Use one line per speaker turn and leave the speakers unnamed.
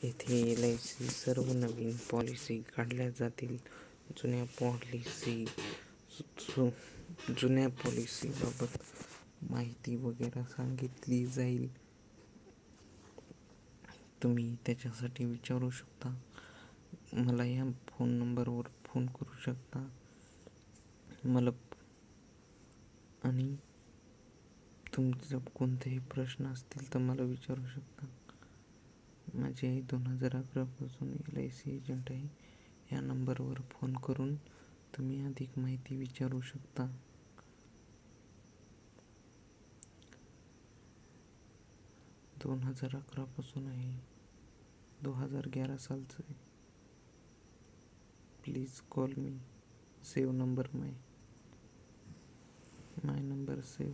येथे LIC सर्व नवीन policy काढल्या जातील. जुन्या पॉलिसीबाबत माहिती वगैरे सांगितली जाईल. तुम्ही त्याच्यासाठी विचारू शकता. मला या फोन नंबरवर फोन करू शकता. मला आणि तुमचे कोणतेही प्रश्न असतील तर मला विचारू शकता. माझे 2011 पासून LIC एजंट आहे. या नंबरवर फोन करून तुम्ही अधिक माहिती विचारू शकता. 2011 पासून आहे, 2011 सालचं आहे. Please call me. Save number my number save.